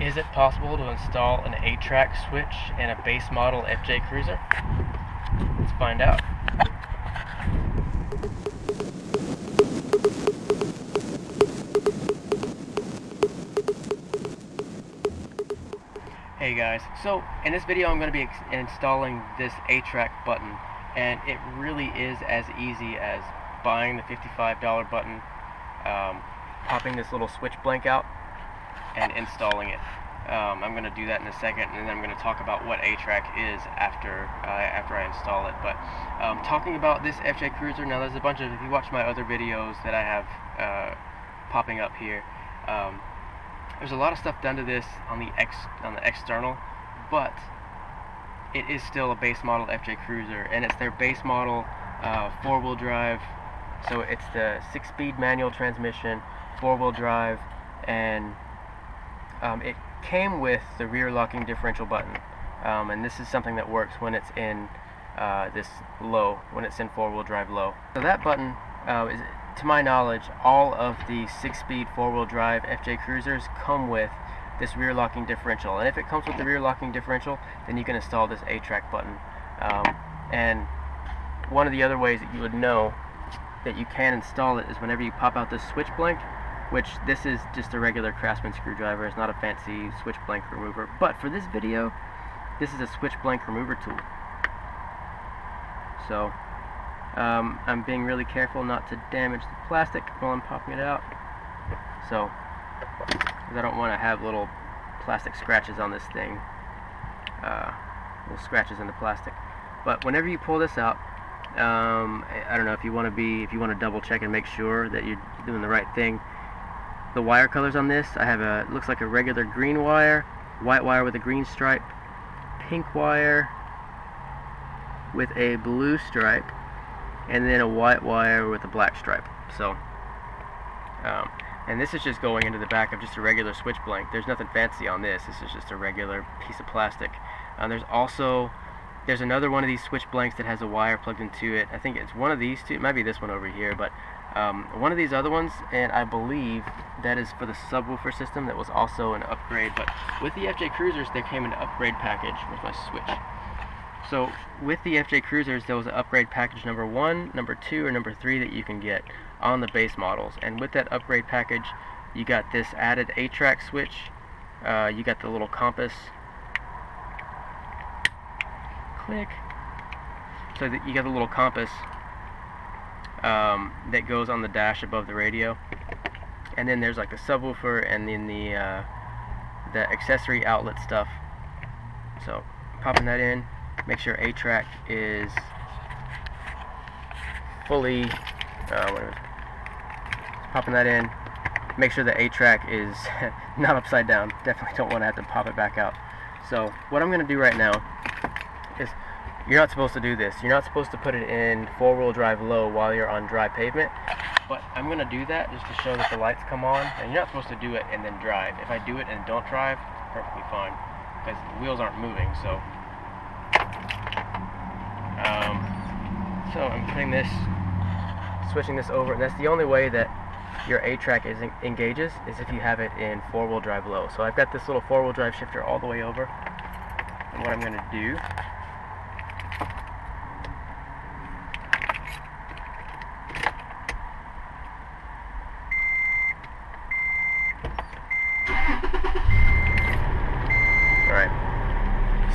Is it possible to install an A-TRAC switch in a base model FJ Cruiser? Let's find out. Hey guys, so in this video I'm going to be installing this A-TRAC button, and it really is as easy as buying the $55 button, popping this little switch blank out, and installing it. I'm going to do that in a second, and then I'm going to talk about what A-TRAC is after I install it. But talking about this FJ Cruiser, now there's a bunch of, if you watch my other videos that I have popping up here, there's a lot of stuff done to this on the external, but it is still a base model FJ Cruiser, and it's their base model 4-wheel drive. So it's the 6-speed manual transmission, 4-wheel drive, and it came with the rear locking differential button, and this is something that works when it's in this low, when it's in 4-wheel drive low. So that button is, to my knowledge, all of the 6-speed 4-wheel drive FJ Cruisers come with this rear locking differential, and if it comes with the rear locking differential, then you can install this A-TRAC button. And one of the other ways that you would know that you can install it is whenever you pop out this switch blank, which this is just a regular Craftsman screwdriver. It's not a fancy switch blank remover, but for this video, this is a switch blank remover tool. So I'm being really careful not to damage the plastic while I'm popping it out, so because I don't want to have little plastic scratches on this thing, little scratches in the plastic. But whenever you pull this out, I don't know if you want to double check and make sure that you're doing the right thing. The wire colors on this, I have it looks like a regular green wire, white wire with a green stripe, pink wire with a blue stripe, and then a white wire with a black stripe. So, and this is just going into the back of just a regular switch blank. There's nothing fancy on this. This is just a regular piece of plastic. There's another one of these switch blanks that has a wire plugged into it. I think it's one of these two. It might be this one over here, but one of these other ones, and I believe that is for the subwoofer system. That was also an upgrade. But with the FJ Cruisers, there came an upgrade package with my switch. So with the FJ Cruisers, there was an upgrade package number 1, number 2, or number 3 that you can get on the base models. And with that upgrade package, you got this added A-TRAC switch. You got the little compass. Click. So that you got the little compass that goes on the dash above the radio. And then there's like the subwoofer, and then the accessory outlet stuff. So popping that in. Make sure A-TRAC is fully, popping that in. Make sure the A-TRAC is not upside down. Definitely don't want to have to pop it back out. So what I'm going to do right now is, you're not supposed to do this. You're not supposed to put it in 4-wheel drive low while you're on dry pavement. But I'm going to do that just to show that the lights come on. And you're not supposed to do it and then drive. If I do it and don't drive, perfectly fine, because the wheels aren't moving. So I'm putting this, switching this over, and that's the only way that your A-TRAC engages, is if you have it in 4-wheel drive low. So I've got this little 4-wheel drive shifter all the way over, and what I'm going to do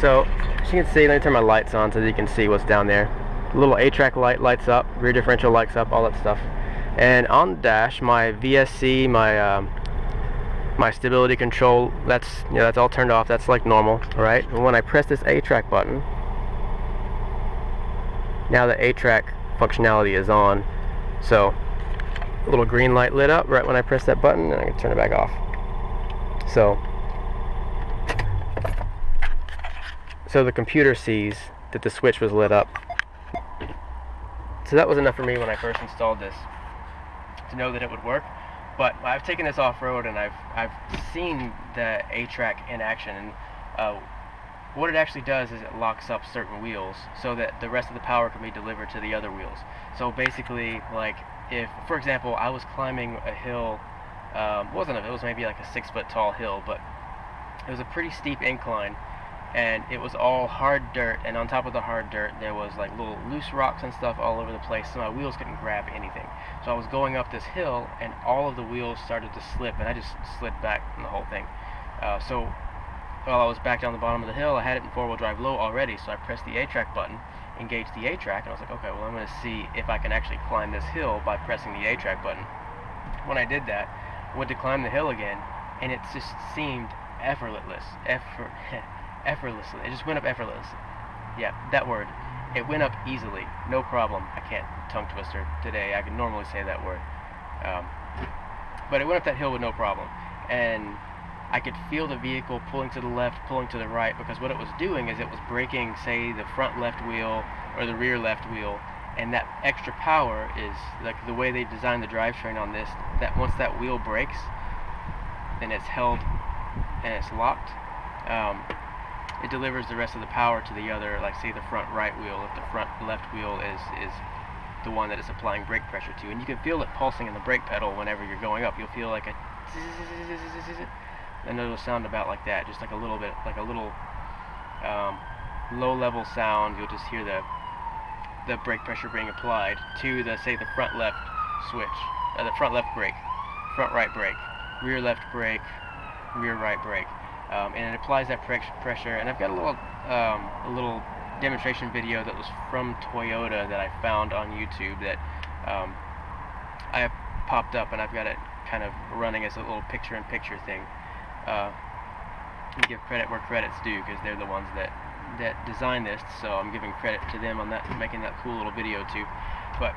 So, as you can see, let me turn my lights on so that you can see what's down there. The little A-TRAC light lights up, rear differential lights up, all that stuff. And on the dash, my VSC, my stability control, that's all turned off. That's like normal, right? And when I press this A-TRAC button, now the A-TRAC functionality is on. So, a little green light lit up right when I press that button, and I can turn it back off. So the computer sees that the switch was lit up. So that was enough for me when I first installed this to know that it would work. But I've taken this off-road, and I've seen the A-TRAC in action, and what it actually does is it locks up certain wheels so that the rest of the power can be delivered to the other wheels. So basically, like, if, for example, I was climbing a hill, it was maybe like a 6-foot tall hill, but It was a pretty steep incline, and it was all hard dirt, and on top of the hard dirt there was like little loose rocks and stuff all over the place, so my wheels couldn't grab anything. So I was going up this hill, and all of the wheels started to slip, and I just slid back in the whole thing. So while I was back down the bottom of the hill, I had it in 4-wheel drive low already, so I pressed the A-TRAC button, engaged the A-TRAC, and I was like, okay, well, I'm going to see if I can actually climb this hill by pressing the A-TRAC button. When I did that, I went to climb the hill again, and it just seemed effortlessly. It just went up effortlessly. Yeah, that word. It went up easily, no problem. I can't tongue twister today. I can normally say that word. But it went up that hill with no problem. And I could feel the vehicle pulling to the left, pulling to the right, because what it was doing is it was braking, say, the front left wheel or the rear left wheel, and that extra power is, like the way they designed the drivetrain on this, that once that wheel brakes, then it's held and it's locked, it delivers the rest of the power to the other, like say the front right wheel, if the front left wheel is the one that it's applying brake pressure to. And you can feel it pulsing in the brake pedal whenever you're going up. You'll feel like a and it'll sound about like that, just like a little bit, like a little low-level sound. You'll just hear the brake pressure being applied to the, say, the front left switch, the front left brake, front right brake, rear left brake, rear right brake, and it applies that pressure. And I've got a little demonstration video that was from Toyota that I found on YouTube that I have popped up, and I've got it kind of running as a little picture-in-picture thing. Give credit where credit's due, because they're the ones that designed this, so I'm giving credit to them on that, making that cool little video too. But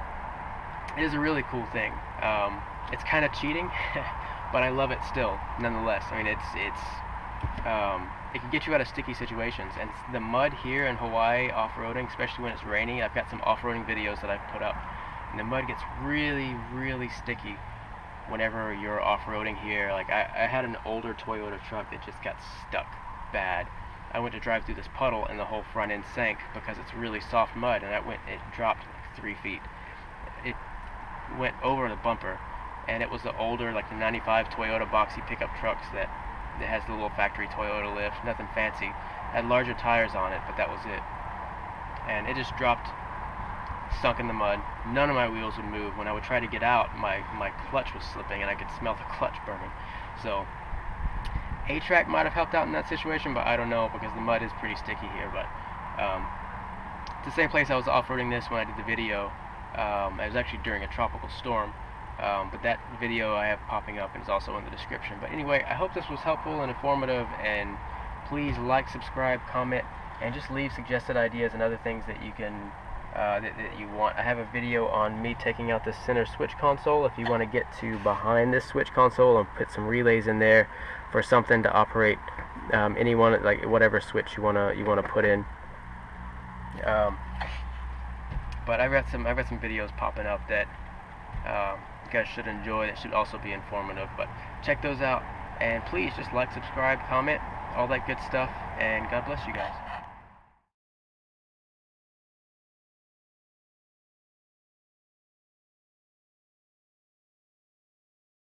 it is a really cool thing. It's kind of cheating, but I love it still, nonetheless. I mean, it can get you out of sticky situations, and the mud here in Hawaii off-roading, especially when it's raining, I've got some off-roading videos that I've put up, and the mud gets really, really sticky whenever you're off-roading here. Like I had an older Toyota truck that just got stuck bad. I went to drive through this puddle and the whole front end sank because it's really soft mud, and it dropped like 3 feet. It went over the bumper, and it was the older, like the 95 Toyota boxy pickup trucks that has the little factory Toyota lift, nothing fancy. Had larger tires on it, but that was it. And it just dropped, sunk in the mud. None of my wheels would move. When I would try to get out, my clutch was slipping, and I could smell the clutch burning. So A-TRAC might have helped out in that situation, but I don't know, because the mud is pretty sticky here. But it's the same place I was off-roading this when I did the video. It was actually during a tropical storm. But that video I have popping up and is also in the description. But anyway, I hope this was helpful and informative, and please like, subscribe, comment, and just leave suggested ideas and other things that you can that you want. I have a video on me taking out the center switch console if you want to get to behind this switch console and put some relays in there for something to operate any one, like whatever switch you wanna put in. But I've got some videos popping up that you guys should enjoy, that should also be informative. But check those out, and please just like, subscribe, comment, all that good stuff, and God bless you guys.